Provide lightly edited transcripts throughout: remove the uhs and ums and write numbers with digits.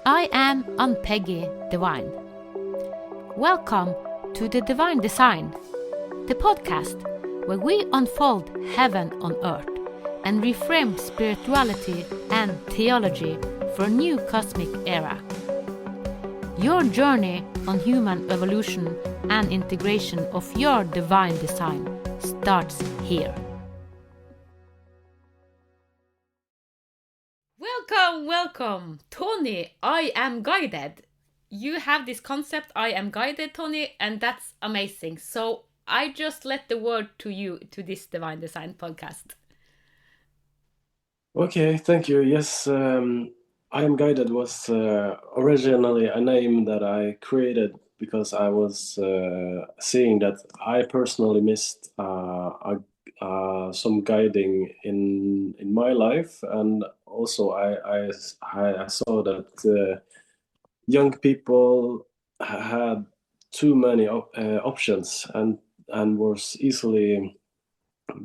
I am Ann-Peggy Divine. Welcome to the Divine Design, the podcast where we unfold heaven on earth and reframe spirituality and theology for a new cosmic era. Your journey on human evolution and integration of your divine design starts here. Welcome, Tony. I am guided. You have this concept, I am guided, Tony, and that's amazing. So I just let the word to you to this Divine Design podcast. Okay, thank you. Yes, I Am Guided was originally a name that I created because I was seeing that I personally missed some guiding in my life, and also I saw that young people had too many options and was easily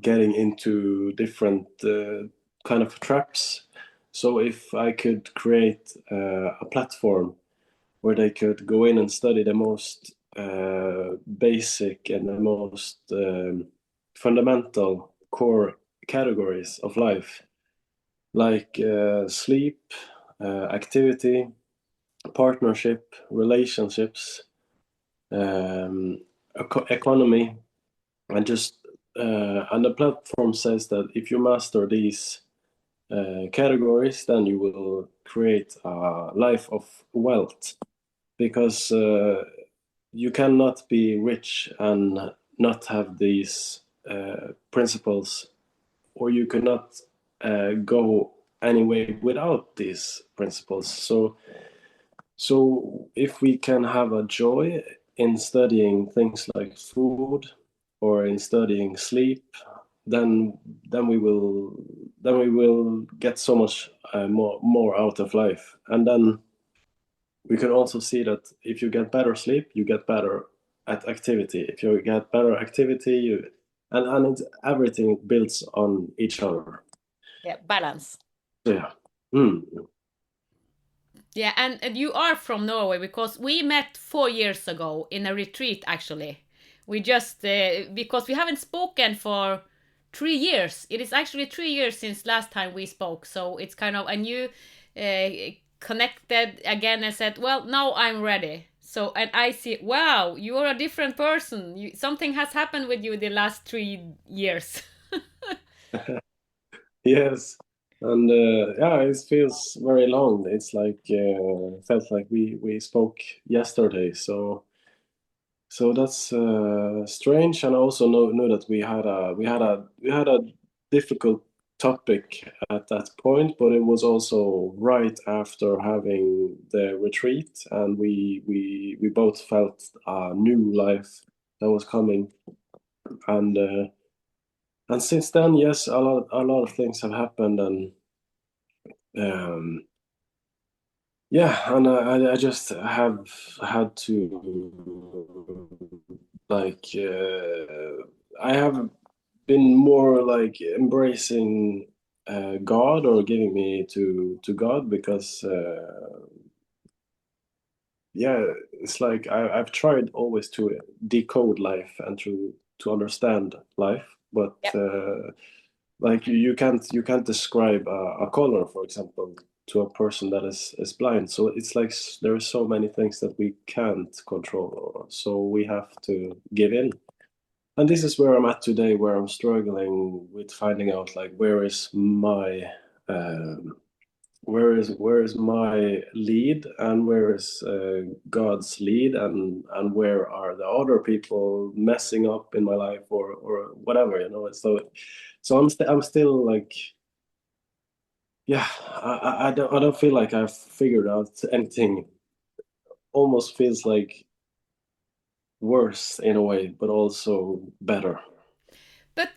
getting into different kind of traps. So if I could create a platform where they could go in and study the most basic and the most fundamental core categories of life, like sleep, activity, partnership, relationships, economy, and just and the platform says that if you master these categories, then you will create a life of wealth, because you cannot be rich and not have these principles, or you cannot go anyway without these principles. So if we can have a joy in studying things like food or in studying sleep, then we will get so much more out of life. And then we can also see that if you get better sleep, you get better at activity. If you get better activity, everything builds on each other. Yeah, balance. Yeah. Yeah, and you are from Norway because we met 4 years ago in a retreat, actually. We just, because we haven't spoken for 3 years. It is actually 3 years since last time we spoke. So it's kind of, and you connected again and said, well, now I'm ready. So, and I see, wow, you are a different person. Something has happened with you the last 3 years. Yes. And yeah, it feels very long. It's like felt like we spoke yesterday. So that's strange. And I also know that we had a difficult topic at that point, but it was also right after having the retreat, and we both felt a new life that was coming. And since then, yes, a lot of things have happened, and um, yeah, and I just have had to, like, I have been more like embracing God, or giving me to God, because yeah, it's like I've tried always to decode life and to understand life, but Yep. like you can't describe a color, for example, to a person that is blind. So it's like there are so many things that we can't control, so we have to give in. And this is where I'm at today, where I'm struggling with finding out, like, um, where is my lead, and where is God's lead, and where are the other people messing up in my life, or whatever, so I'm still like, yeah, I don't feel like I've figured out anything. Almost feels like worse in a way, but also better. But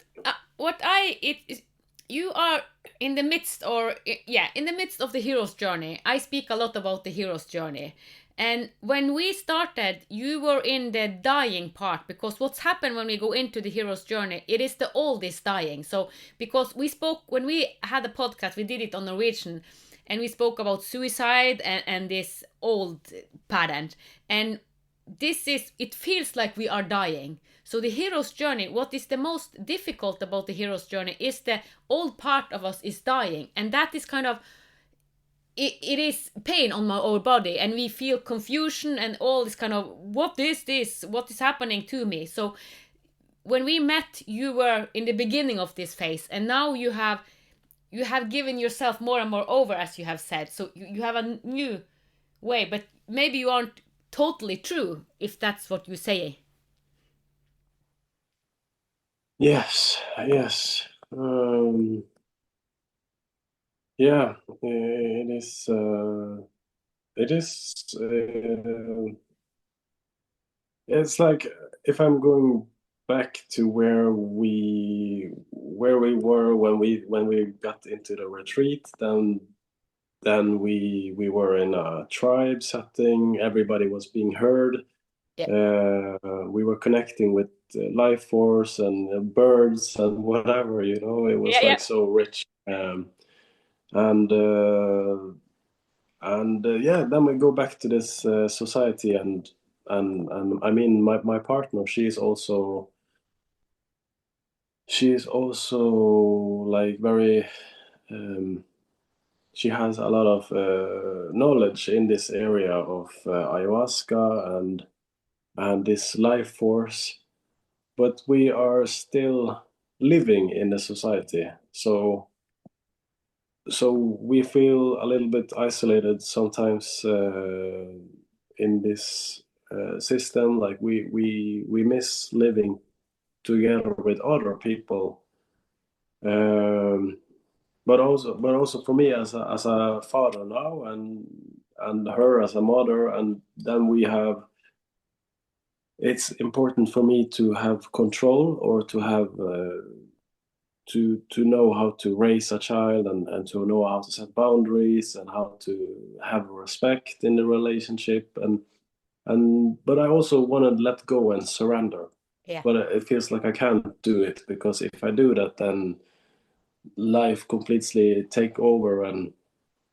you are in the midst, in the midst of the hero's journey. I speak a lot about the hero's journey. And when we started, you were in the dying part, because what's happened when we go into the hero's journey, it is the old is dying. So because we spoke when we had a podcast, we did it on Norwegian, and we spoke about suicide and this old pattern. And this is, it feels like we are dying. So the hero's journey, what is the most difficult about the hero's journey is the old part of us is dying, and that is kind of, it is pain on our body, and we feel confusion and all this kind of, what is this, what is happening to me. So when we met, you were in the beginning of this phase, and now you have given yourself more and more over, as you have said. So you have a new way, but maybe you aren't totally true, if that's what you say. Yes, yes. Yeah, it is. It is. It's like if I'm going back to where we were when we got into the retreat, then we were in a tribe setting. Everybody was being heard. Yeah. We were connecting with life force and birds and whatever, it Yeah, was yeah. like so rich. And yeah, then we go back to this society, and I mean, my partner, she's also like very, um, she has a lot of knowledge in this area of ayahuasca and this life force, but we are still living in the society. So we feel a little bit isolated sometimes in this system. Like we miss living together with other people. Um, but also for me as a father now, and her as a mother, and then it's important for me to have control, or to have to know how to raise a child, and to know how to set boundaries, and how to have respect in the relationship, but I also want to let go and surrender. Yeah. But it feels like I can't do it, because if I do that, then life completely take over, and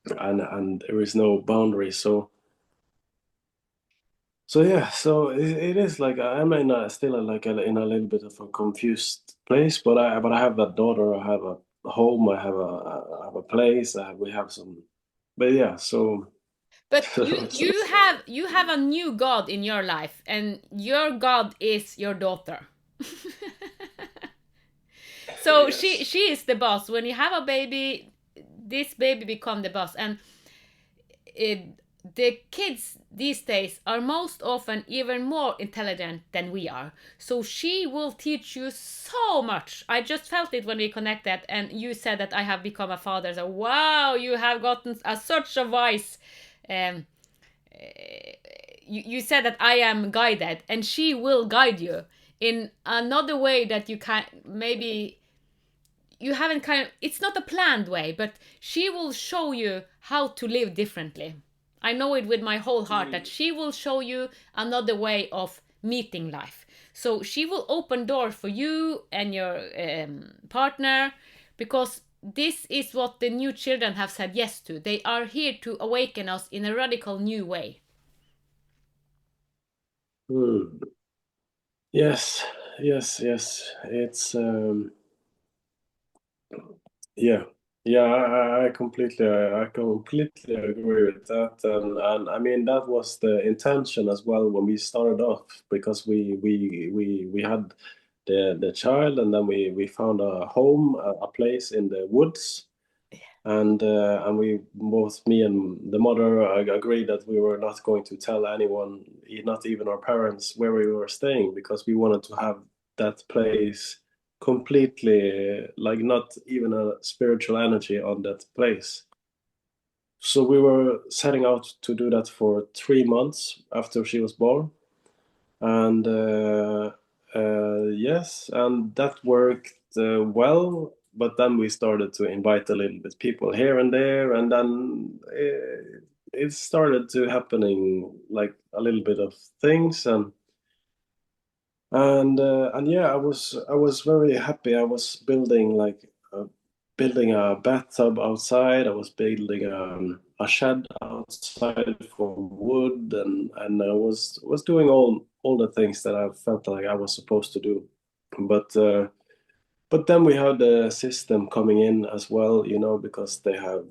there is no boundary. So yeah, so it is like I'm in in a little bit of a confused place, but I have that daughter, I have a home, I have a place, we have some, but yeah, so But you so you have you have a new god in your life, and your god is your daughter. So she yes. she is the boss. When you have a baby, this baby become the boss. And it, the kids these days are most often even more intelligent than we are. So she will teach you so much. I just felt it when we connected, and you said that I have become a father. So wow, you have gotten such a wise. Um, you said that I am guided, and she will guide you in another way that you can maybe you haven't kind of, it's not a planned way, but she will show you how to live differently. I know it with my whole heart that she will show you another way of meeting life. So she will open doors for you and your partner, because this is what the new children have said yes to. They are here to awaken us in a radical new way. Hmm. Yes, yes, yes, it's yeah, yeah, I completely agree with that, and I mean that was the intention as well when we started off, because we had the child, and then we found a home, a place in the woods, and we both, me and the mother, agreed that we were not going to tell anyone, not even our parents, where we were staying, because we wanted to have that place completely, like not even a spiritual energy on that place. So we were setting out to do that for 3 months after she was born, and yes, and that worked well. But then we started to invite a little bit people here and there, and then it started to happening like a little bit of things, and yeah, I was very happy. I was building like building a bathtub outside. I was building a shed outside from wood, and I was doing all the things that I felt like I was supposed to do. But then we had the system coming in as well, because uh,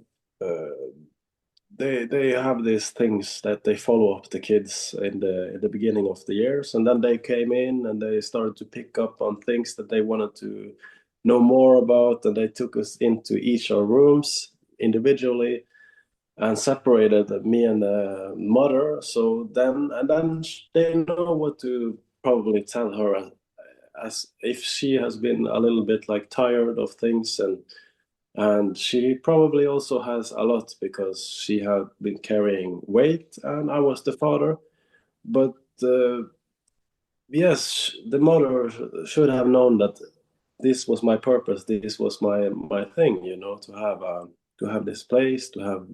they have these things that they follow up the kids in the beginning of the years, and then they came in and they started to pick up on things that they wanted to know more about, and they took us into each of our rooms individually and separated me and the mother. So then they know what to probably tell her as if she has been a little bit like tired of things, and she probably also has a lot because she had been carrying weight and I was the father. But yes, the mother should have known that this was my purpose, this was my thing, to have this place, to have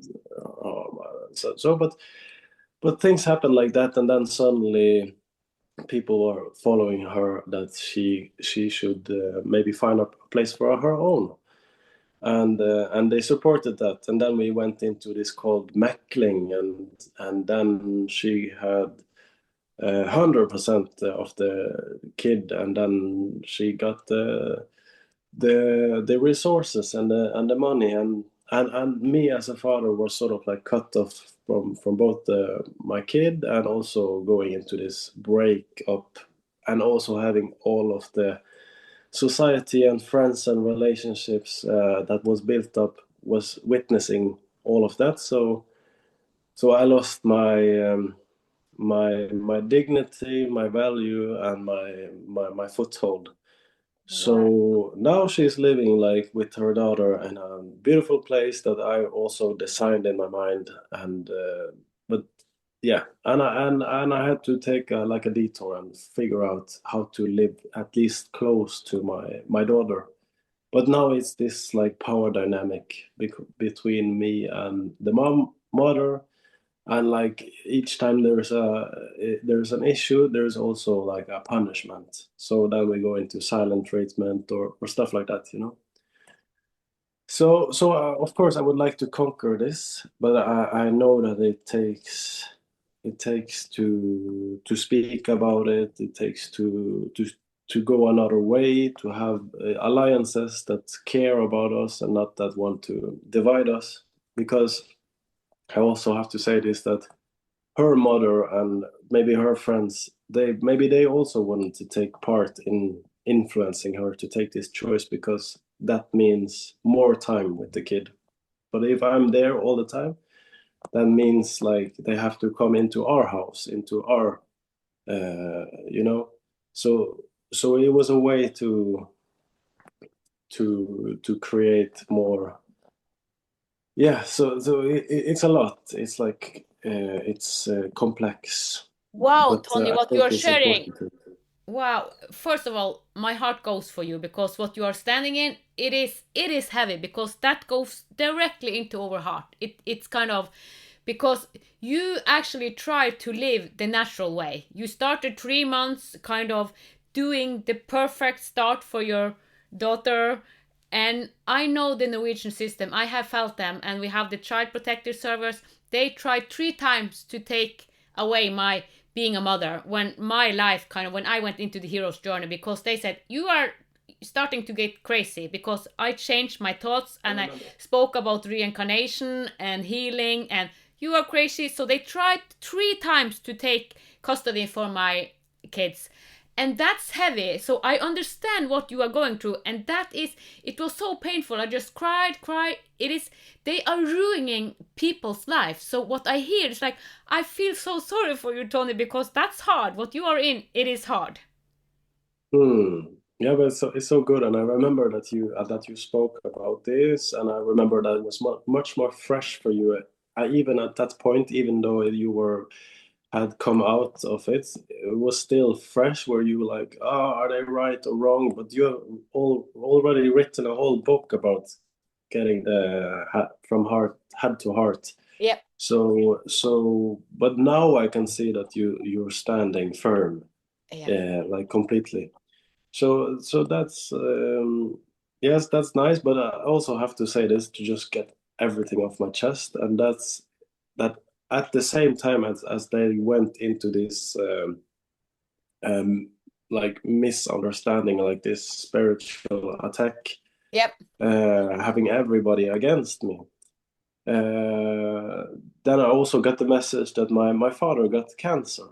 but things happen like that, and then suddenly people were following her that she should maybe find a place for her own, and they supported that, and then we went into this called Meckling, and then she had 100% of the kid, and then she got the resources and the money, and me as a father was sort of like cut off from both my kid and also going into this break up, and also having all of the society and friends and relationships that was built up was witnessing all of that. So I lost my dignity, my value, and my foothold. Wow. So now she's living like with her daughter in a beautiful place that I also designed in my mind. And but yeah, and I had to take like a detour and figure out how to live at least close to my daughter. But now it's this like power dynamic between me and the mother, and like each time there's an issue, there's also like a punishment. So then we go into silent treatment or stuff like that. So of course I would like to conquer this, but I know that it takes to speak about it. It takes to go another way, to have alliances that care about us and not that want to divide us. Because I also have to say this, that her mother and maybe her friends, they also wanted to take part in influencing her to take this choice, because that means more time with the kid. But if I'm there all the time, that means like they have to come into our house, into our you know so so it was a way to create more. Yeah, so it's a lot. It's like it's complex, Wow, but Tony, I what you think are it's sharing. important to. Wow. First of all, my heart goes for you because what you are standing in, it is heavy because that goes directly into our heart. It's kind of because you actually tried to live the natural way. You started 3 months kind of doing the perfect start for your daughter. And I know the Norwegian system. I have felt them, and we have the child protector servers. They tried 3 times to take away my being a mother when my life kind of when I went into the hero's journey, because they said you are starting to get crazy because I changed my thoughts I and I remember. spoke about reincarnation and healing, and you are crazy. So they tried 3 times to take custody for my kids. And that's heavy. So I understand what you are going through, and it was so painful. I just cried. They are ruining people's lives. So what I hear is like, I feel so sorry for you, Tony, because that's hard. What you are in, it is hard. Hmm. Yeah, but it's so good, and I remember that you spoke about this, and I remember that it was much more fresh for you. Even at that point, even though you had come out of it, it was still fresh. Where you were like, oh, are they right or wrong? But you have already written a whole book about getting from head to heart. Yep. But now I can see that you're standing firm, Yep. like completely. So that's yes, that's nice, but I also have to say this to just get everything off my chest, and that's that at the same time as they went into this um like misunderstanding, like this spiritual attack, Yep. having everybody against me. Then I also got the message that my father got cancer.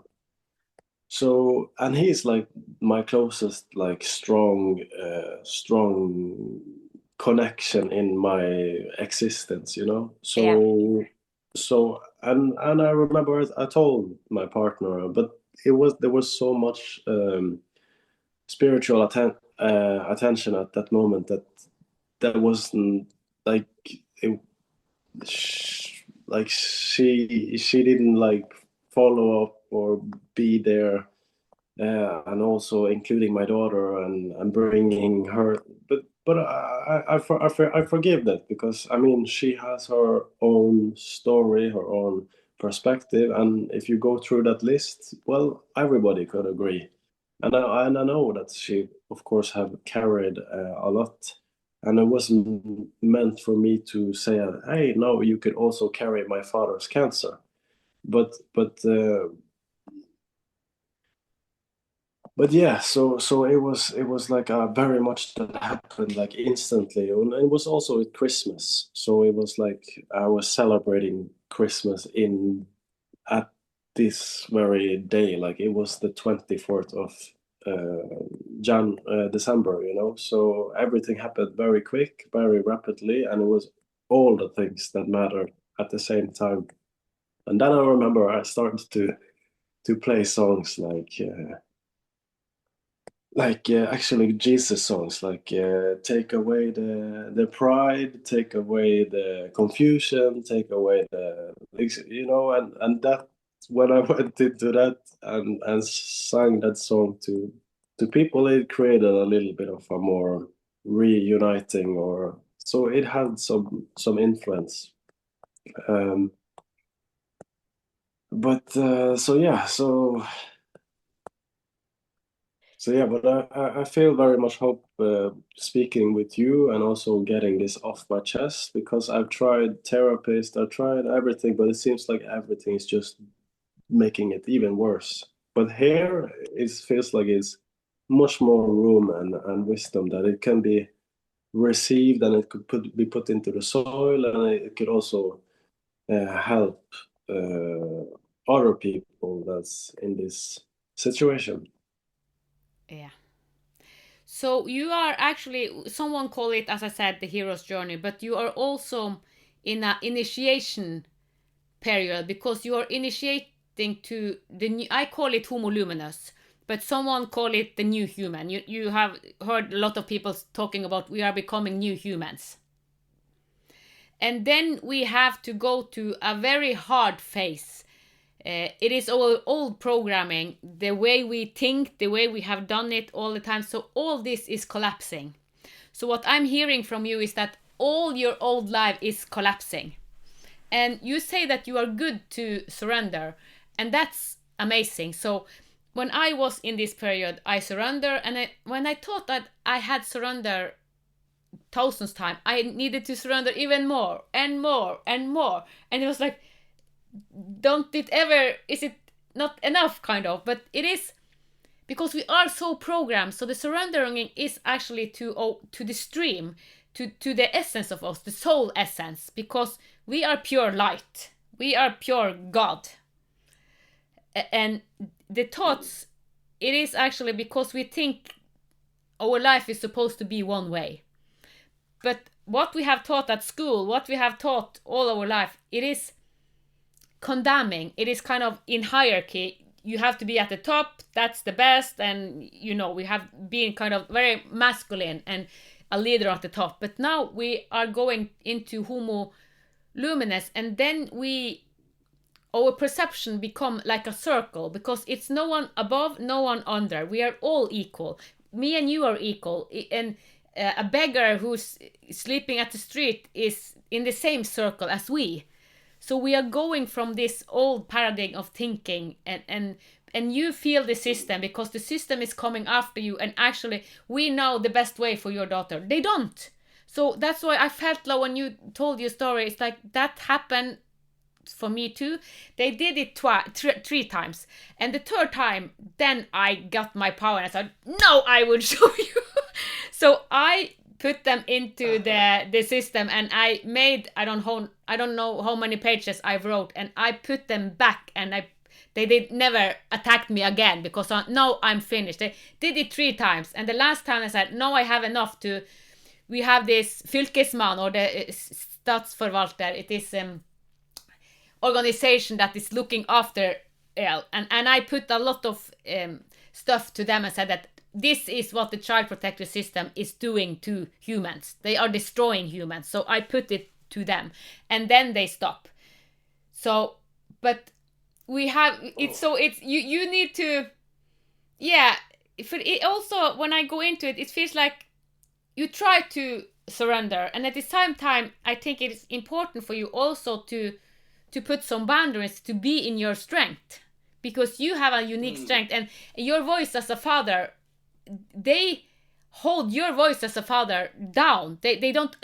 So, and he's like my closest, like strong connection in my existence, you know? Yeah. And I remember I told my partner, but there was so much spiritual attention at that moment that that wasn't like it, like she didn't like follow up or be there, and also including my daughter and bringing her. But I forgive that, because I mean she has her own story, her own perspective, and if you go through that list, well, everybody could agree. And I know that she, of course, have carried a lot, and it wasn't meant for me to say, "Hey, no, you could also carry my father's cancer." But yeah, so it was like very much that happened like instantly, and it was also at Christmas. So it was like I was celebrating Christmas in at this very day, like it was the 24th of December, you know. So everything happened very quick, very rapidly, and it was all the things that mattered at the same time. And then I remember I started to play songs like actually Jesus songs, like take away the pride, take away the confusion, take away the, you know. And that, when I went into that and sang that song to people, it created a little bit of a more reuniting, or so it had some influence. um but so yeah, so yeah, but I feel very much hope speaking with you and also getting this off my chest, because I've tried therapist, I've tried everything, but it seems like everything is just making it even worse. But here it feels like it's much more room and wisdom, that it can be received, and it could be put into the soil, and it could also help other people that's in this situation. Yeah. So you are actually, someone call it, as I said, the hero's journey, but you are also in a initiation period, because you are initiating to the new, I call it homo luminous, but someone call it the new human. You have heard a lot of people talking about we are becoming new humans. And then we have to go to a very hard phase. It is all old programming, the way we think, the way we have done it all the time. So all this is collapsing. So what I'm hearing from you is that all your old life is collapsing. And you say that you are good to surrender, and that's amazing. So when I was in this period, I surrender, and when I thought that I had surrender thousands times, I needed to surrender even more and more and more. And it was like, don't it ever, is it not enough, kind of? But it is, because we are so programmed. So the surrendering is actually to the stream, to the essence of us, the soul essence, because we are pure light, we are pure God. And the thoughts, it is actually because we think our life is supposed to be one way. But what we have taught at school, what we have taught all our life, it is condemning. It is kind of in hierarchy. You have to be at the top, that's the best. And we have been kind of very masculine and a leader at the top. But now we are going into homo luminous, and then our perception become like a circle, because it's no one above, no one under. We are all equal. Me and you are equal, and a beggar who's sleeping at the street is in the same circle as we. So we are going from this old paradigm of thinking, and and you feel the system, because the system is coming after you, and actually we know the best way for your daughter. They don't. So that's why I felt like when you told your story, it's like that happened for me too. They did it three times, and the third time, then I got my power and I said, no, I will show you. So I put them into the system, and I made, I don't know how many pages I wrote, and I put them back, and they did never attacked me again, because now I'm finished. They did it 3 times, and the last time I said, no, I have enough to. We have this fylkesman, or the statsforvalter. It is organization that is looking after and I put a lot of stuff to them and said that this is what the child protective system is doing to humans. They are destroying humans. So I put it to them, and then they stop. So, but we have it's so it's you need to, yeah. It also, when I go into it, it feels like you try to surrender, and at the same time, I think it is important for you also to put some boundaries, to be in your strength, because you have a unique strength, and your voice as a father, they hold your voice as a father down. They don't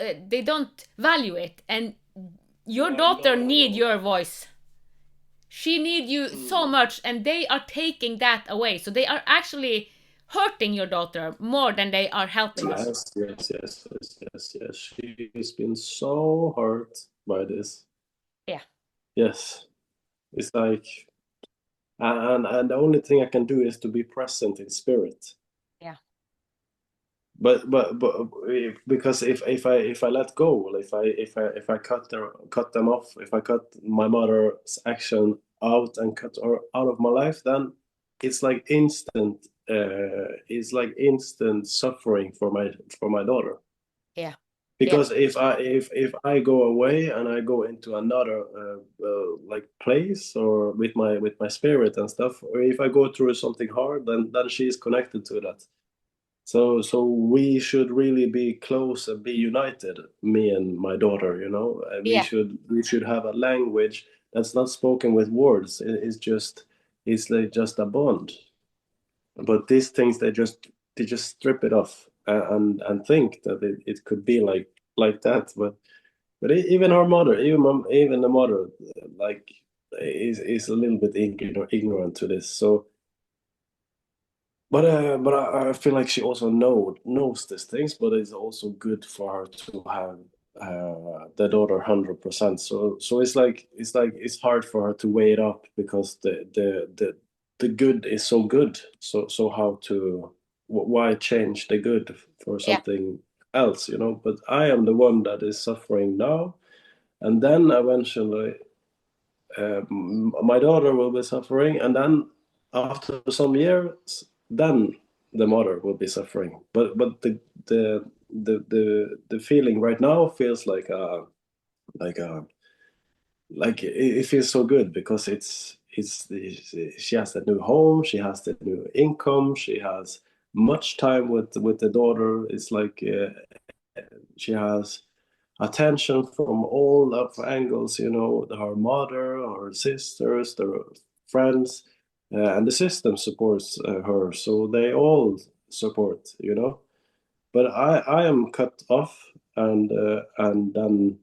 value it, and your daughter need your voice. She need you so much, and they are taking that away. So they are actually hurting your daughter more than they are helping her. Yes. She's been so hurt by this. Yeah. Yes. It's like, and the only thing I can do is to be present in spirit. Yeah. But because if I let go, if I cut them off, if I cut my mother's action out and cut her out of my life, then it's like instant suffering for my daughter. Yeah. Because if I go away and I go into another like place, or with my spirit and stuff, or if I go through something hard, then she's connected to that. So we should really be close and be united, me and my daughter, and Yeah. we should have a language that's not spoken with words. It's like just a bond. But these things, they just strip it off, and think that it could be like that. But even her mother, even the mother, like, is a little bit ignorant to this. So. But I feel like she also knows these things, but it's also good for her to have the daughter 100%. So it's hard for her to weigh it up, because the good is so good. So why change the good for Yeah. something else? But I am the one that is suffering now, and then eventually my daughter will be suffering, and then after some years, then the mother will be suffering. But the feeling right now feels like a like it feels so good, because she has the new home, she has the new income, she has much time with the daughter. It's like she has attention from all of angles, her mother, her sisters, their friends, and the system supports her, so they all support. But I am cut off, and then,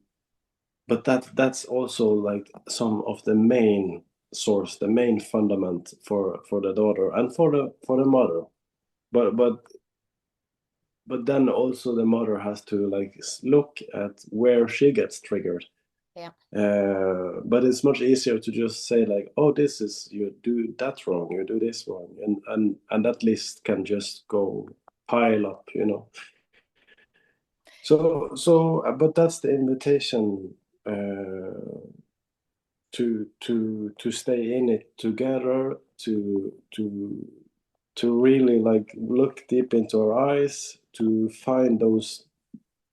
but that's also like some of the main source, the main fundament for the daughter and for the mother. But then also the mother has to like look at where she gets triggered. Yeah. But it's much easier to just say like, oh, this is, you do that wrong, you do this wrong, and that list can just go pile up. But that's the invitation, to stay in it together, to really like look deep into our eyes, to find those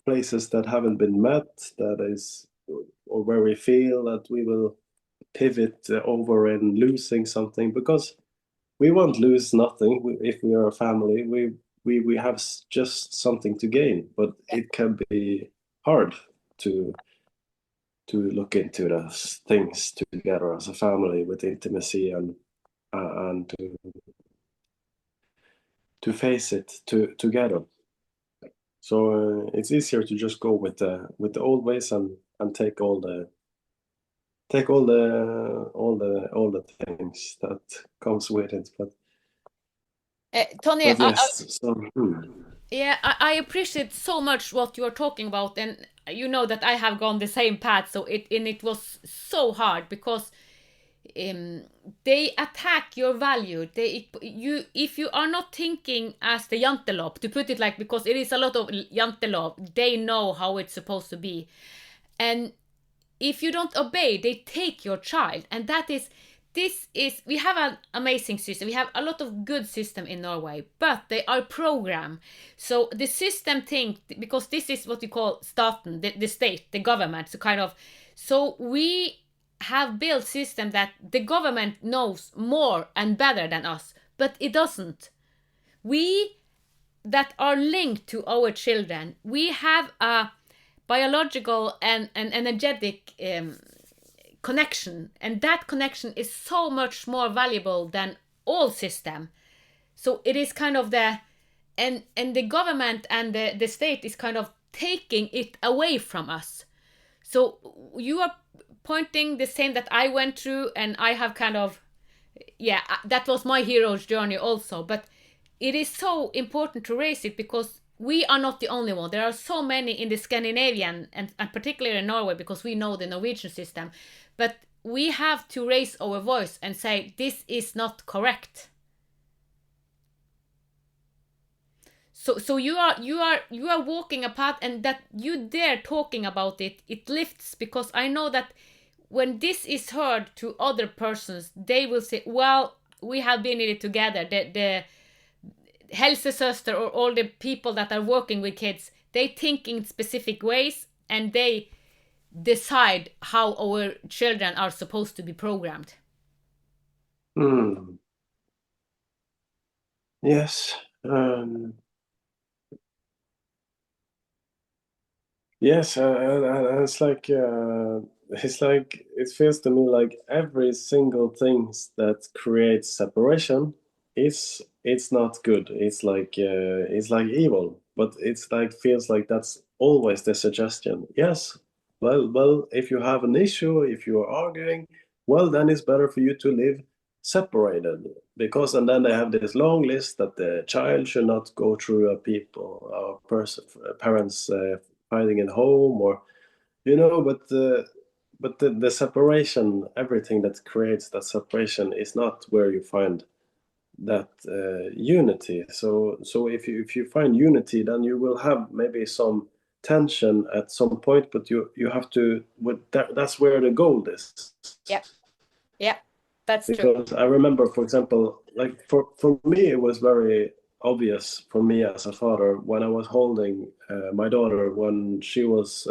places that haven't been met, that is, or where we feel that we will pivot over in losing something, because we won't lose nothing. If we are a family, we have just something to gain, but it can be hard to look into those things together as a family with intimacy, and to face it together. So it's easier to just go with the old ways and take all the things that comes with it. Tony, But yes, so yeah, I appreciate so much what you are talking about, and you know that I have gone the same path. So it was so hard because they attack your value. If you are not thinking as the jantelop, to put it like, because it is a lot of jantelop, they know how it's supposed to be, and if you don't obey, they take your child, and we have an amazing system. We have a lot of good system in Norway, but they are programmed. So the system think, because this is what we call staten, the state, the government. So we have built system that the government knows more and better than us, but it doesn't. We that are linked to our children, we have a biological and an energetic connection, and that connection is so much more valuable than all system. So it is kind of and the government and the state is kind of taking it away from us. So you are pointing the same that I went through, and I have kind of, yeah, that was my hero's journey also. But it is so important to raise it, because we are not the only one. There are so many in the Scandinavian and particularly in Norway, because we know the Norwegian system. But we have to raise our voice and say this is not correct. So you are walking a path, and that you dare talking about it, it lifts, because I know that when this is heard to other persons, they will say, well, we have been in it together. The helsesøster or all the people that are working with kids, they think in specific ways, and they decide how our children are supposed to be programmed. yes. Yes, and it's like it feels to me like every single thing that creates separation it's not good. It's like evil, but it's like feels like that's always the suggestion. Yes, well, if you have an issue, if you are arguing, well, then it's better for you to live separated, because and then they have this long list that the child should not go through a person parents fighting at home, or but the separation, everything that creates that separation is not where you find that unity. So if you find unity, then you will have maybe some tension at some point, but you have to, that's where the goal is. Yeah, that's true. Because I remember, for example, like for me, it was very obvious for me as a father when I was holding my daughter when she was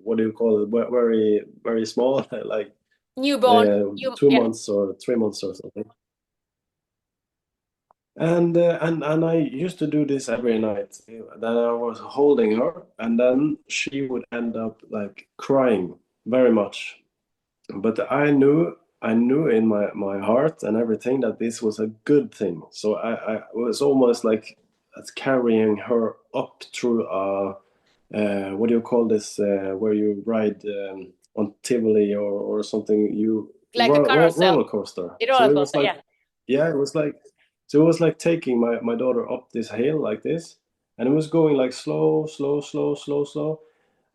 what do you call it? Very, very small, like Newborn. 2 months or 3 months or something. And I used to do this every night. Then I was holding her, and then she would end up like crying very much. But I knew in my heart and everything that this was a good thing. So I was almost like carrying her up through what do you call this, where you ride on Tivoli or something, you Like a carousel. roller coaster. So Roller it was coaster, like, yeah. yeah, it was like taking my daughter up this hill like this, and it was going like slow, slow, slow, slow, slow,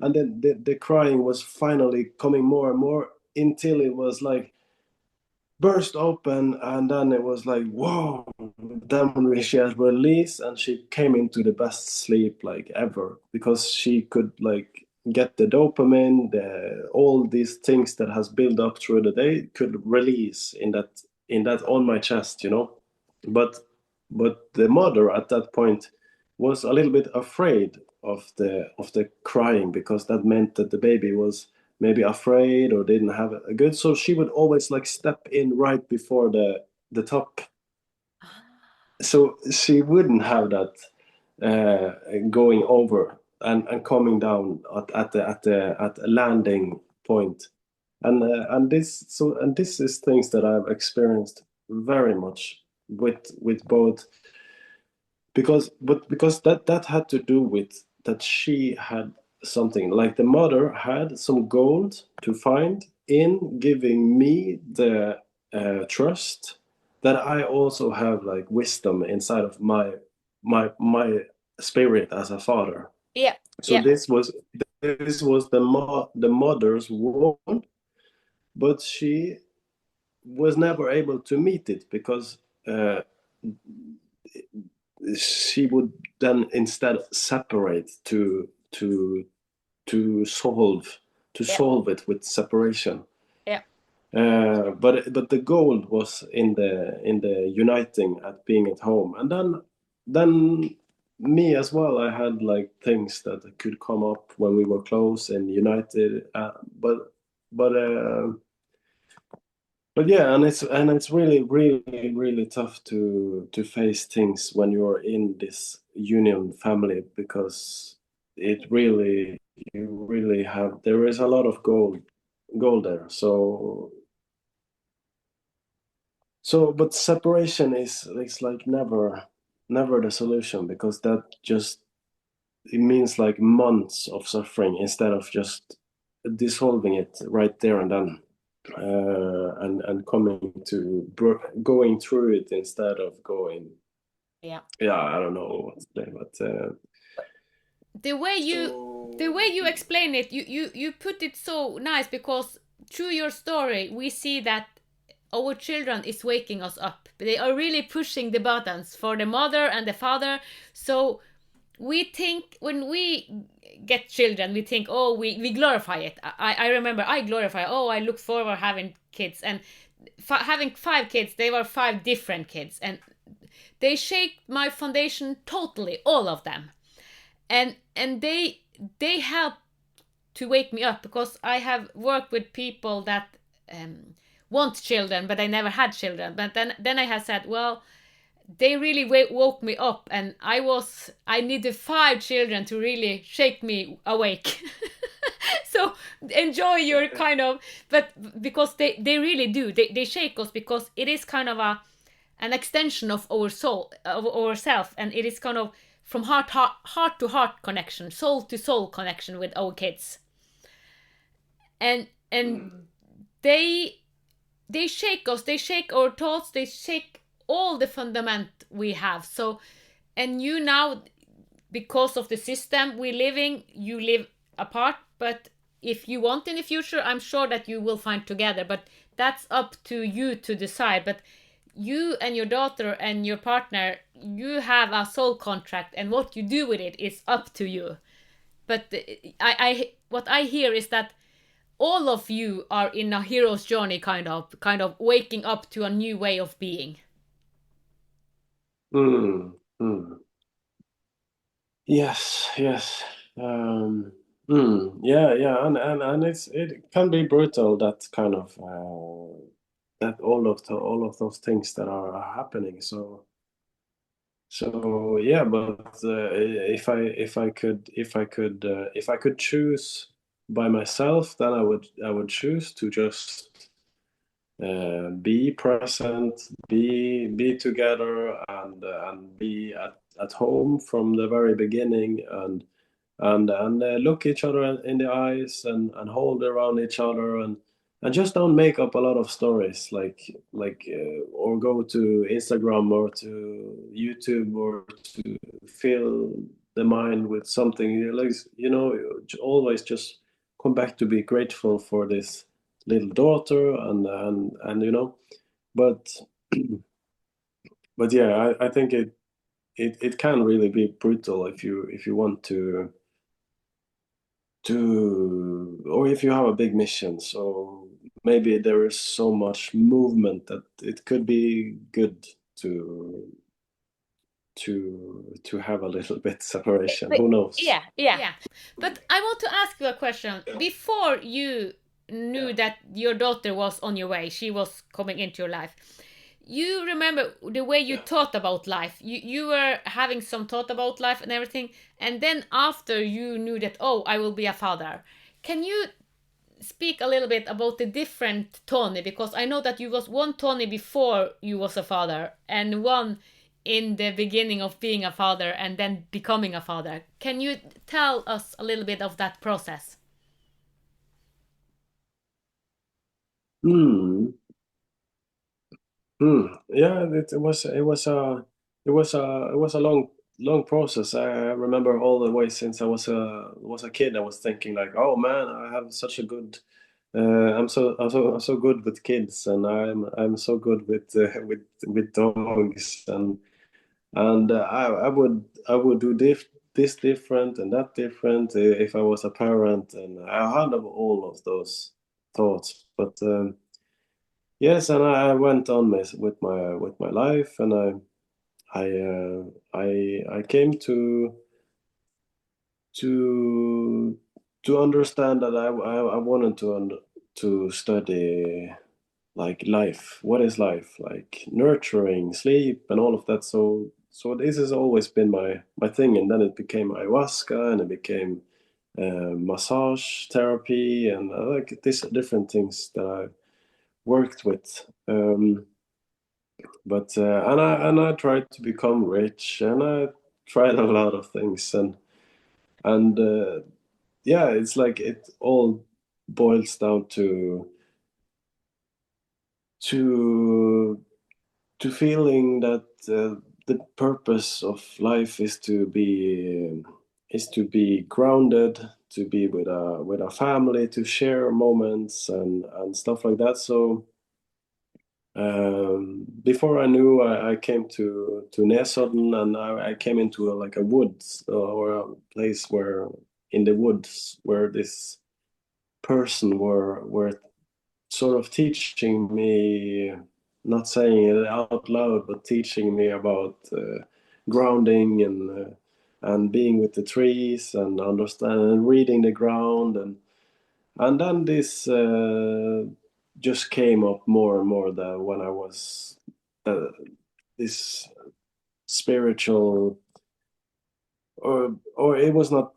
and then the crying was finally coming more and more until it was like burst open, and then it was like, whoa. Then when she had released, and she came into the best sleep like ever, because she could like get the dopamine, all these things that has built up through the day could release in that on my chest. But the mother at that point was a little bit afraid of the crying, because that meant that the baby was maybe afraid or didn't have a good, so she would always like step in right before the top, so she wouldn't have that going over and coming down at a landing point. And this is things that I've experienced very much with both, because that had to do with that she had something, like the mother had some gold to find in giving me the trust that I also have, like wisdom inside of my spirit as a father. Yeah. So Yeah. this was the mother's wound, but she was never able to meet it because she would then instead separate to solve to Yeah. solve it with separation. Yeah. But the goal was in the uniting at being at home, and then me as well. I had like things that could come up when we were close and united, but yeah, and it's really really really tough to face things when you're in this union family, because it really you really have there is a lot of gold there. But separation is like never the solution, because that just it means like months of suffering instead of just dissolving it right there and then, and going through it instead of going. Yeah. Yeah, I don't know what to say, but The way you the so. way you explain it, you put it so nice, because through your story we see that our children is waking us up. They are really pushing the buttons for the mother and the father. So we think when we get children, we think, oh, we glorify it. I remember I glorify, oh, I look forward having kids, and having 5 kids, they were 5 different kids, and they shaped my foundation totally, all of them. And they help to wake me up, because I have worked with people that want children, but they never had children. But then I have said, well, they really woke me up, and I needed 5 children to really shake me awake. So enjoy your kind of, but because they really do, they shake us, because it is kind of an extension of our soul, of ourself, and it is kind of from heart to heart connection, soul to soul connection with our kids. And they they shake us, they shake our thoughts, they shake all the fundament we have. So, and you now, because of the system we live in, you live apart. But if you want in the future, I'm sure that you will find together, but that's up to you to decide. But you and your daughter and your partner, you have a soul contract, and what you do with it is up to you. But I what I hear is that all of you are in a hero's journey, kind of waking up to a new way of being. mm, mm. Yes, yes. Um, yeah, yeah, and it can be brutal, that kind of that all of those things that are happening. So yeah, but if I could choose by myself, then I would choose to just be present, be together, and be at home from the very beginning, and look each other in the eyes, and hold around each other, and just don't make up a lot of stories, or go to Instagram or to YouTube, or to fill the mind with something, like, always just come back to be grateful for this little daughter, and but but yeah, I think it can really be brutal if you want or if you have a big mission. So maybe there is so much movement that it could be good to to have a little bit separation. But Who knows? yeah, yeah. But I want to ask you a question. Before you knew that your daughter was on your way, she was coming into your life. You remember the way you thought about life. You were having some thought about life and everything, and then after you knew that, oh, I will be a father. Can you speak a little bit about the different Tony? Because I know that you was one Tony before you was a father and one in the beginning of being a father and then becoming a father. Can you tell us a little bit of that process? Hmm. Yeah, it was a long process. I remember all the way since I was a kid. I was thinking like, oh man, I have such a good. I'm so good with kids, and I'm so good with dogs, and I would do this different and that different if I was a parent, and I had all of those thoughts, but. Yes, and I went on with my life, and I came to to understand that I wanted to study like life. What is life? Like nurturing, sleep, and all of that. So this has always been my thing, and then it became ayahuasca, and it became massage therapy, and like these different things that I worked with. But and I tried to become rich, and I tried a lot of things, and yeah, it's like it all boils down to to feeling that the purpose of life is to be grounded, to be with a family, to share moments and stuff like that. So. Before I knew, I came to Nesodden, and I came into like a woods or a place where in the woods where this person were sort of teaching me, not saying it out loud, but teaching me about grounding and being with the trees and understanding and reading the ground, and then this just came up more and more that when I was uh, this spiritual, or it was not,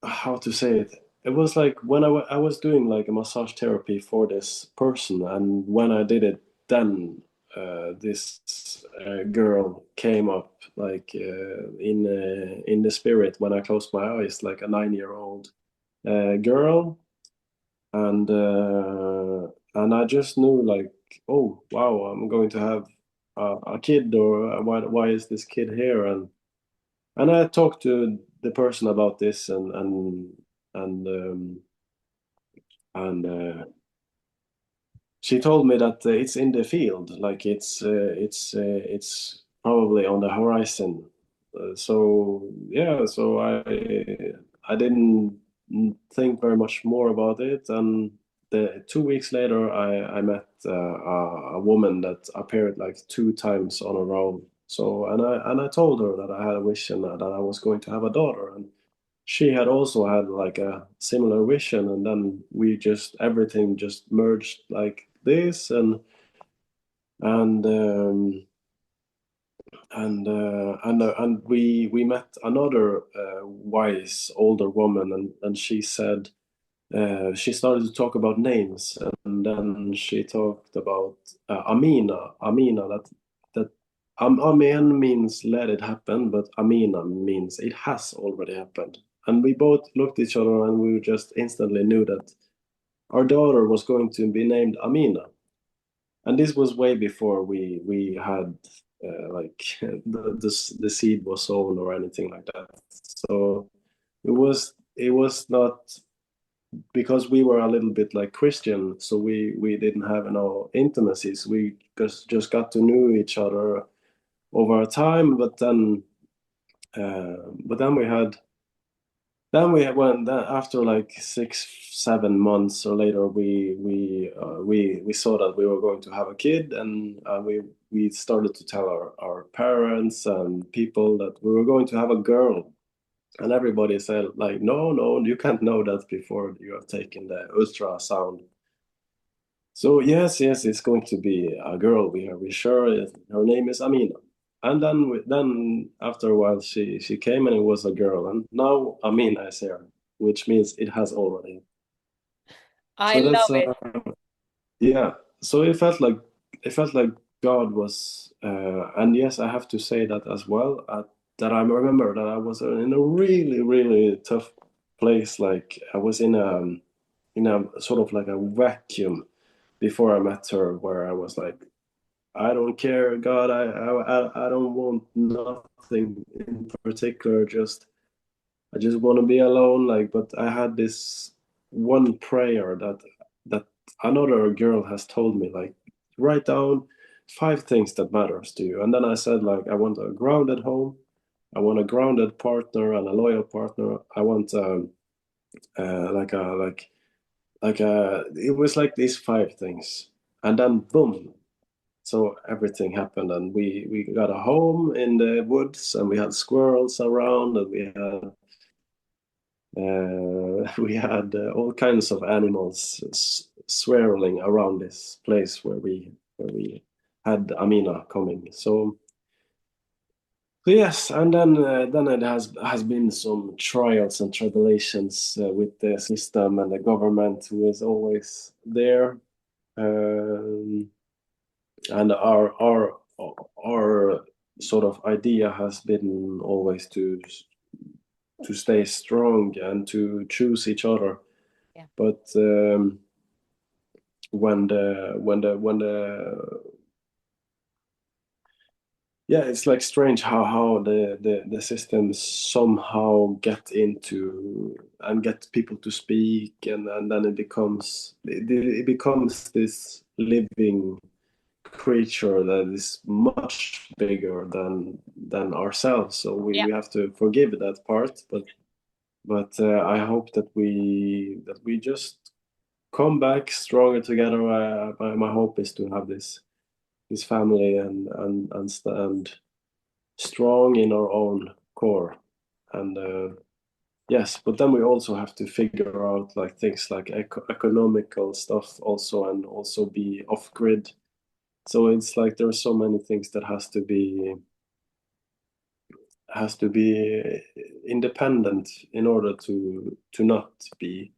how to say it. It was like when I was doing like a massage therapy for this person, and when I did it, then this girl came up like in the spirit when I closed my eyes, like a 9-year-old girl, and I just knew like, oh wow, I'm going to have a kid, or why is this kid here? And I talked to the person about this, and and she told me that it's in the field, like it's probably on the horizon. So yeah, so I didn't think very much more about it, and 2 weeks later, I met a woman that appeared like 2 times on a row. So and I told her that I had a vision that I was going to have a daughter, and she had also had like a similar vision, and then we just everything just merged like this, and and we met another wise older woman, and she said, she started to talk about names, and then she talked about Amina, that Amen means let it happen, but Amina means it has already happened. And we both looked at each other, and we just instantly knew that our daughter was going to be named Amina. And this was way before we had like the seed was sown or anything like that. So it was not, because we were a little bit like Christian, so we didn't have no intimacies. We just got to know each other over time, but then when after like 6 7 months or later, we saw that we were going to have a kid, and we started to tell our parents and people that we were going to have a girl. And everybody said like, no, no, you can't know that before you have taken the ultrasound. So yes, yes, it's going to be a girl. We sure her name is Amina. And then after a while, she came, and it was a girl, and now Amina is here, which means it has already. I So that's love it. yeah. So it felt like God was, and yes, I have to say that as well. That I remember that I was in a really, really tough place. Like I was in a sort of like a vacuum before I met her, where I was like, I don't care, God, I don't want nothing in particular. I just want to be alone. Like, but I had this one prayer that another girl has told me, like, write down 5 things that matters to you. And then I said, like, I want a grounded home, I want a grounded partner and a loyal partner. I want like a it was like these 5 things, and then boom. So everything happened, and we got a home in the woods, and we had squirrels around, and we had all kinds of animals swirling around this place where we had Amina coming. So yes, and then it has been some trials and tribulations with the system and the government, who is always there. Um, and our sort of idea has been always to stay strong and to choose each other. Yeah. But when the yeah, it's like strange how the system somehow get into and get people to speak, and then it becomes this living creature that is much bigger than ourselves. So we, Yeah. we have to forgive that part, but I hope that we just come back stronger together. My hope is to have this family and stand strong in our own core. And yes, but then we also have to figure out like things like economical stuff also, and also be off grid. So it's like there are so many things that has to be independent in order to not be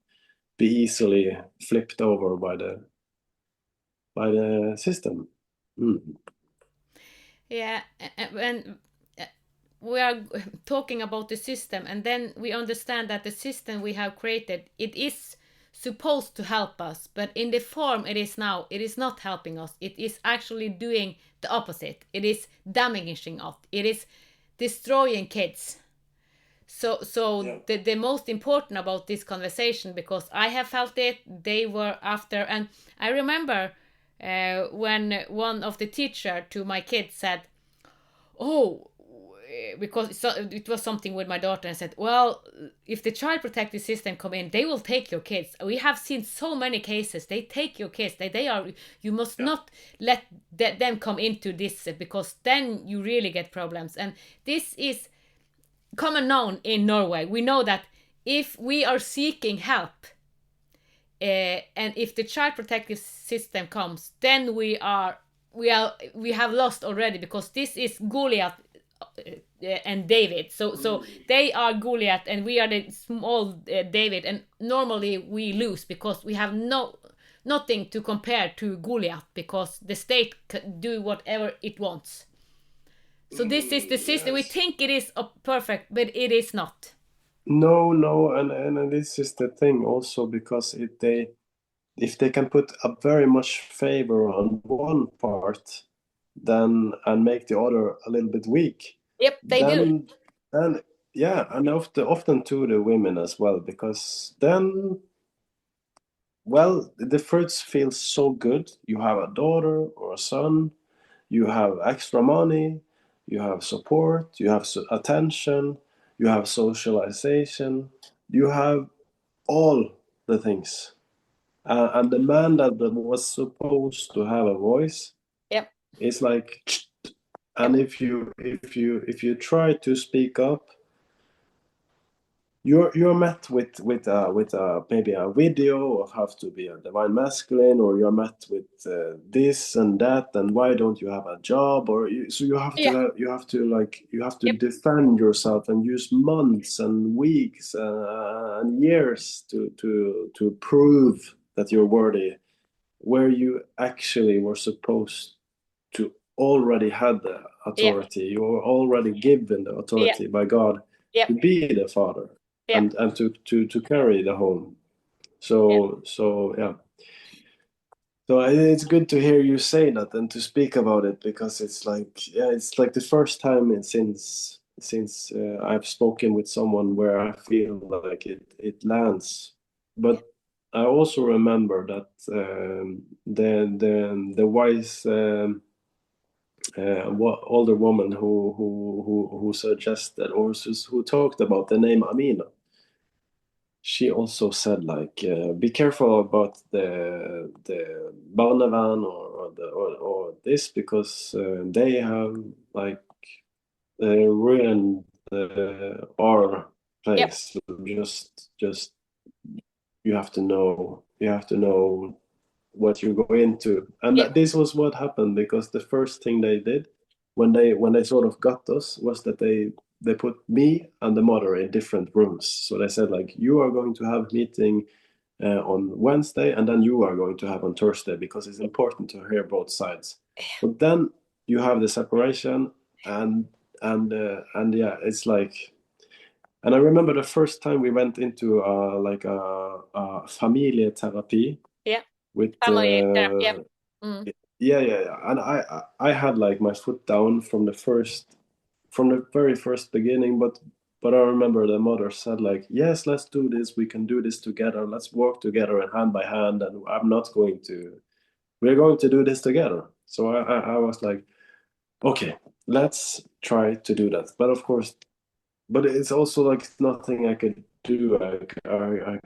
easily flipped over by the system. Mm. Yeah, and we are talking about the system, and then we understand that the system we have created, it is supposed to help us, but in the form it is now, it is not helping us. It is actually doing the opposite. It is damaging us. It is destroying kids. So Yeah. the most important about this conversation, because I have felt it, they were after, and I remember when one of the teacher to my kids said, oh, because it was something with my daughter, and said, well, if the child protective system come in, they will take your kids. We have seen so many cases, they take your kids. They are, you must Yeah. not let them come into this, because then you really get problems. And this is common known in Norway. We know that if we are seeking help, and if the child protective system comes, then we have lost already, because this is Goliath and David. So they are Goliath and we are the small David, and normally we lose because we have nothing to compare to Goliath, because the state can do whatever it wants. So this is the system. We Yes. think it is perfect, but it is not. No, no, and this is the thing also, because if they can put a very much favor on one part, then and make the other a little bit weak, Yep, they do. then yeah, and often to the women as well, because then, well, the fruits feel so good. You have a daughter or a son, you have extra money, you have support, you have attention, you have socialization, you have all the things. And the man that was supposed to have a voice Yep, is like, and yep. if you try to speak up, you're met with maybe a video of how to be a divine masculine, or you're met with this and that, and why don't you have a job, so you have Yeah, to yep. defend yourself and use months and weeks and years to prove that you're worthy, where you actually were supposed to already had the Yeah. authority. You were already given the Yeah. authority by God Yeah. to be the father Yeah. and to carry the home. Yeah. So yeah. So it's good to hear you say that and to speak about it, because it's like, yeah, it's like the first time since I've spoken with someone where I feel like it lands. But I also remember that the wise older woman who suggested, or who talked about the name Amina, she also said like, be careful about the barnevern or this, because they have like ruined our Yep. place. Just you have to know what you go into. And Yep. this was what happened, because the first thing they did when they sort of got us was that they put me and the mother in different rooms. So they said like, you are going to have meeting on Wednesday, and then you are going to have on Thursday, because it's important to hear both sides. But then you have the separation, and yeah, it's like. And I remember the first time we went into like a familietherapy Yeah. with Family. Yeah. Yeah. Mm. yeah. And I had like my foot down from the very first beginning, but I remember the mother said like, yes, let's do this, we can do this together, let's work together and hand by hand, and we're going to do this together. So I was like, okay, let's try to do that. But of course, but it's also like nothing I could do. I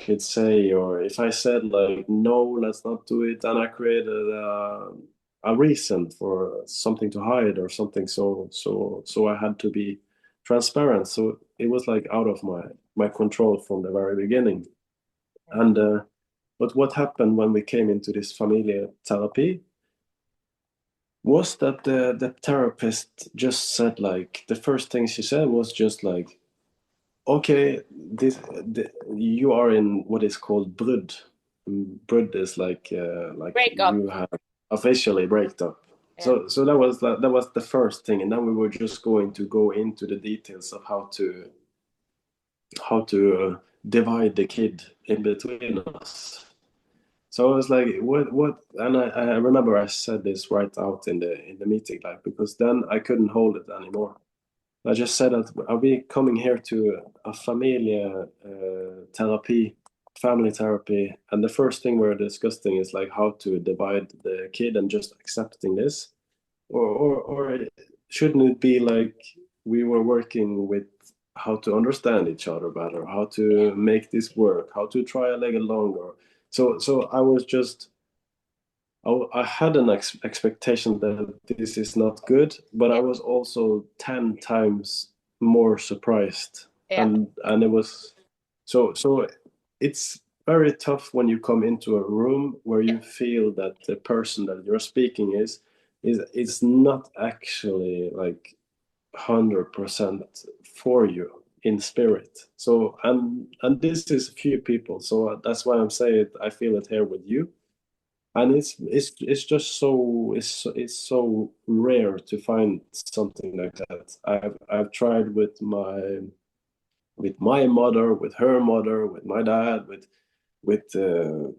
could say, or if I said like, no, let's not do it, and I created a reason for something to hide or something. So I had to be transparent. So it was like out of my control from the very beginning. And but what happened when we came into this familiar therapy was that the therapist just said like, the first thing she said was just like, okay, you are in what is called brudd. Brudd is like Break up. you have officially break up. Yeah. So that was the first thing, and then we were just going to go into the details of how to divide the kid in between us. So I was like, what? And I remember I said this right out in the meeting, like, because then I couldn't hold it anymore. I just said that, are we coming here to a familia therapy, family therapy, and the first thing we're discussing is like how to divide the kid and just accepting this, or shouldn't it be like we were working with how to understand each other better, how Yeah. to make this work, how to try a little longer. So I was just I had an expectation that this is not good, but I Yeah. was also 10 times more surprised. Yeah. And it was so it's very tough when you come into a room where Yeah. you feel that the person that you're speaking is not actually like 100% for you in spirit. So and this is few people, so that's why I'm saying I feel it here with you. And it's just so rare to find something like that. I've tried with my mother, with her mother, with my dad, with a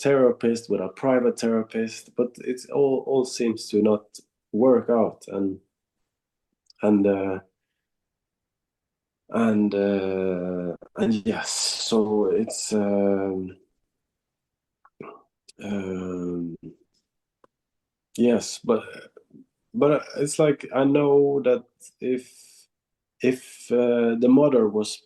therapist, with a private therapist, but it's all seems to not work out. And yes, so it's um, yes, but it's like, I know that if the mother was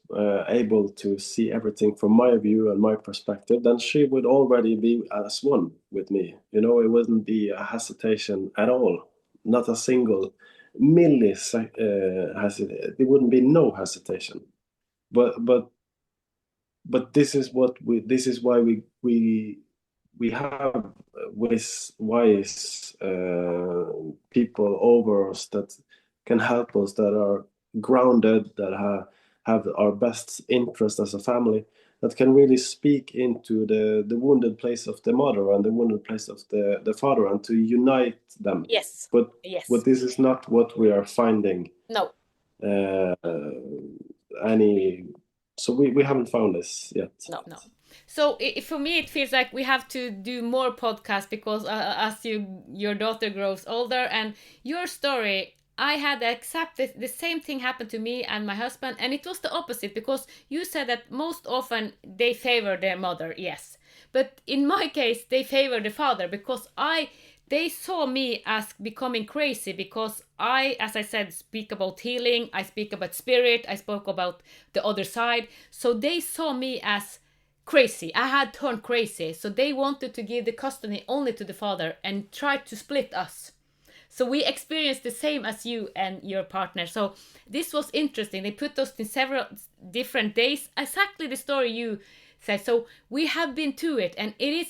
able to see everything from my view and my perspective, then she would already be as one with me. It wouldn't be a hesitation at all, not a single millisecond. There wouldn't be no hesitation. But this is why we have wise people over us that can help us, that are grounded, that have our best interest as a family. that can really speak into the wounded place of the mother and the wounded place of the father, and to unite them. Yes. But Yes. this is not what we are finding No. uh, any. So we haven't found this yet. No. So for me, it feels like we have to do more podcasts because as your daughter grows older, and your story, I had accepted the same thing happened to me and my husband, and it was the opposite because you said that most often they favor their mother, yes, but in my case they favor the father because they saw me as becoming crazy because I, as I said, speak about healing, I speak about spirit, I spoke about the other side. So they saw me as crazy. I had turned crazy. So they wanted to give the custody only to the father and tried to split us. So we experienced the same as you and your partner. So this was interesting. They put us in several different days, exactly the story you said. So we have been to it, and it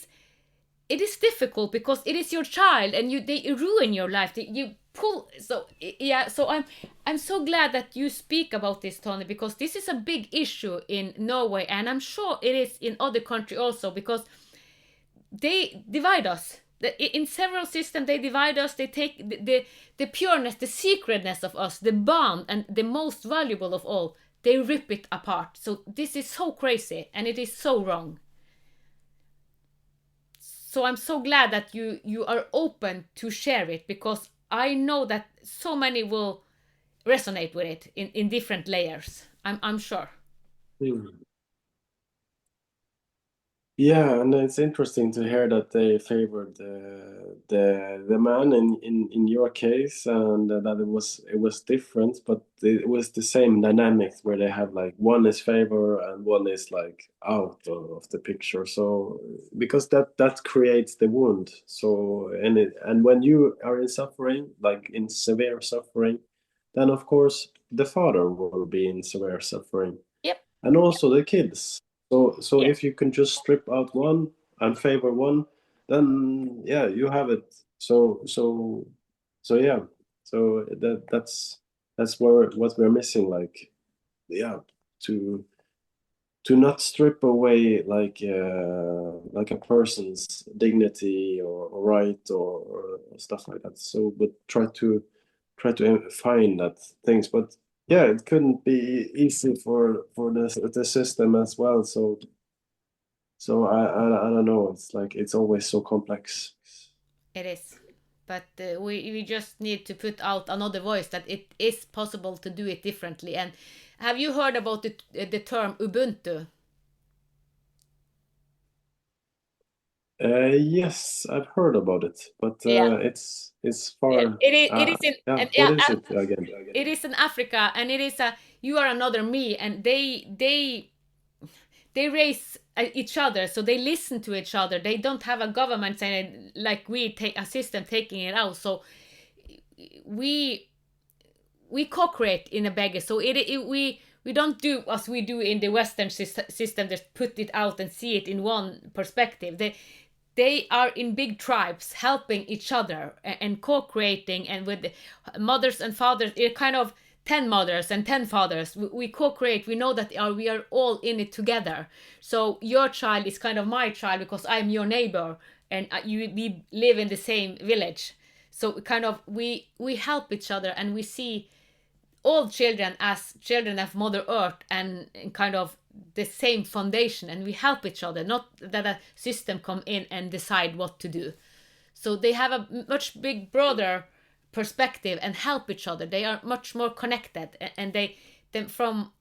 is difficult because it is your child and they ruin your life. You pull. So yeah, so I'm so glad that you speak about this, Tony, because this is a big issue in Norway, and I'm sure it is in other countries also, because they divide us. In several systems they divide us. They take the pureness, the secretness of us, the bond, and the most valuable of all, they rip it apart. So this is so crazy and it is so wrong. So I'm so glad that you are open to share it, because I know that so many will resonate with it in different layers. I'm sure. Hmm. Yeah, and it's interesting to hear that they favored the man in your case, and that it was different, but it was the same dynamics where they have like one is favor and one is like out of the picture. So because that creates the wound. So and when you are in suffering, like in severe suffering, then of course the father will be in severe suffering, Yep. and also the kids. So Yes. if you can just strip out one and favor one, then yeah, you have it. So yeah. So that's where what we're missing. Like yeah, to not strip away like a person's dignity or right or stuff like that. So but try to find that things. But yeah, it couldn't be easy for the system as well. So I don't know. It's like it's always so complex. It is. But we just need to put out another voice that it is possible to do it differently. And have you heard about the term Ubuntu? Yes, I've heard about it, but Yeah. it's Yeah. far. It is in, Yeah, and what yeah, is it again? it is in Africa, and it is a you are another me, and they raise each other, so they listen to each other. They don't have a government saying like we take a system taking it out. So we we co-create in a beggar. So we don't do as we do in the Western system, just put it out and see it in one perspective. They are in big tribes helping each other and co-creating, and with mothers and fathers, it kind of 10 mothers and 10 fathers, we co-create. We know that we are all in it together. So your child is kind of my child because I'm your neighbor, and we live in the same village. So kind of we help each other, and we see all children as children of Mother Earth, and kind of the same foundation, and we help each other, not that a system come in and decide what to do. So they have a much big broader perspective and help each other. They are much more connected, and they from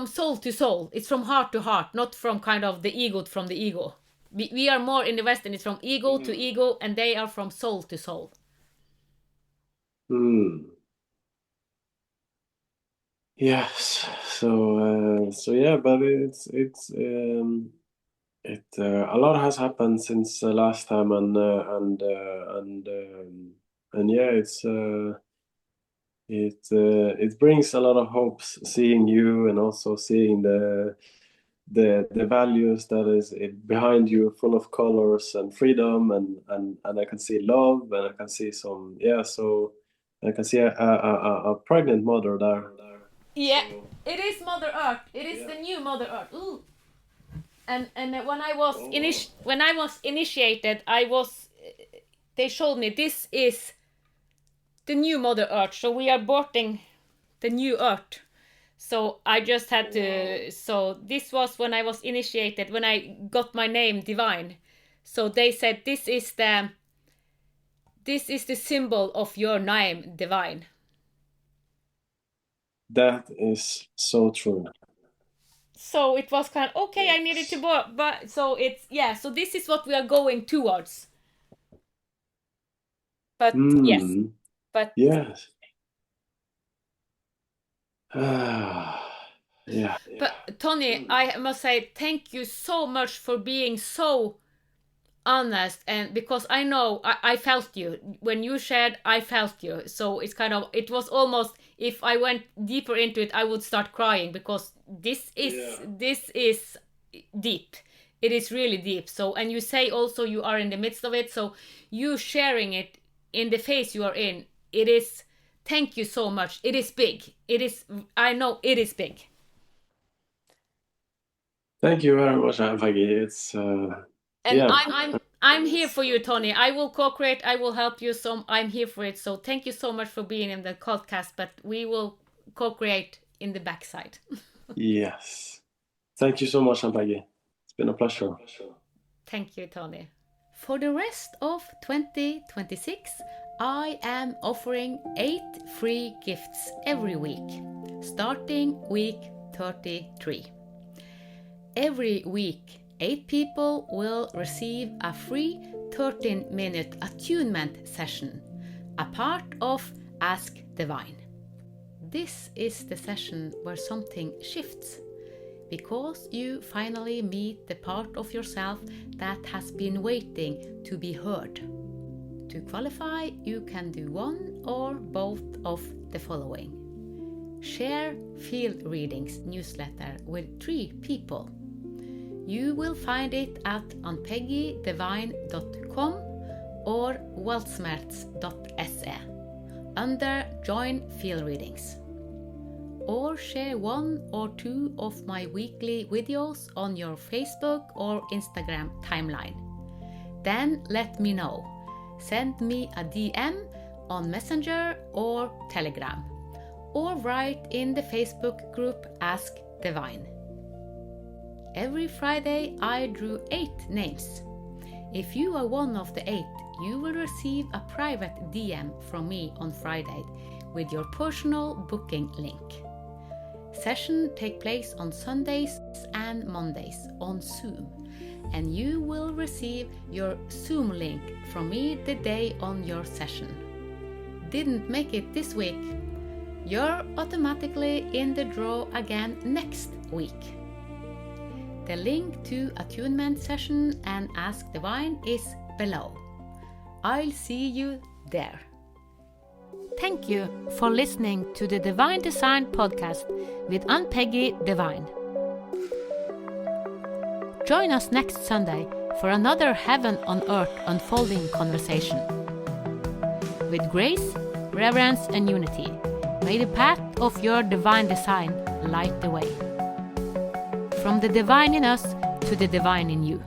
soul to soul. It's from heart to heart, not from kind of the ego from the ego. We are more in the West, and it's from ego to ego, and they are from soul to soul. Hmm. Yes. So yeah, but it a lot has happened since last time, and yeah, it brings a lot of hopes seeing you, and also seeing the values that is behind you, full of colors and freedom, and I can see love, and I can see some, yeah, so I can see a pregnant mother there. Yeah, it is Mother Earth. It is the new Mother Earth. Ooh. And when I was initiated, they showed me this is the new Mother Earth. So we are boarding the new Earth. So I just had to. So this was when I was initiated, when I got my name Divine. So they said this is the symbol of your name, Divine. That is so true. So it was kind of okay. I needed to board, but so it's So this is what we are going towards. But yes, but Yes. Yeah. But Tony, I must say thank you so much for being so honest, and because I know I felt you when you shared. I felt you, so it was almost, if I went deeper into it, I would start crying, because this is deep. It is really deep. So, and you say also you are in the midst of it, so you sharing it in the phase you are in, it is, thank you so much. It is big. I know it is big. Thank you very much, Ann-Peggy. It's And I'm here for you, Tony. I will co-create. I will help you. So I'm here for it. So thank you so much for being in the podcast. But we will co-create in the backside. Yes. Thank you so much, Ann-Peggy. It's been a pleasure. Thank you, Tony. For the rest of 2026, I am offering 8 free gifts every week, starting week 33. Every week, 8 people will receive a free 13-minute attunement session, a part of Ask Divine. This is the session where something shifts, because you finally meet the part of yourself that has been waiting to be heard. To qualify, you can do one or both of the following. Share Field Readings newsletter with 3 people. You will find it at anpeggydivine.com or weltsmerts.se under Join Field Readings. Or share 1 or 2 of my weekly videos on your Facebook or Instagram timeline. Then let me know. Send me a DM on Messenger or Telegram, or write in the Facebook group Ask Divine. Every Friday I drew 8 names. If you are one of the 8, you will receive a private DM from me on Friday with your personal booking link. Sessions take place on Sundays and Mondays on Zoom, and you will receive your Zoom link from me the day on your session. Didn't make it this week? You're automatically in the draw again next week. The link to attunement session and Ask Divine is below. I'll see you there. Thank you for listening to the Divine Design podcast with Ann-Peggy Divine. Join us next Sunday for another Heaven on Earth unfolding conversation. With grace, reverence, and unity, may the path of your divine design light the way. From the divine in us to the divine in you.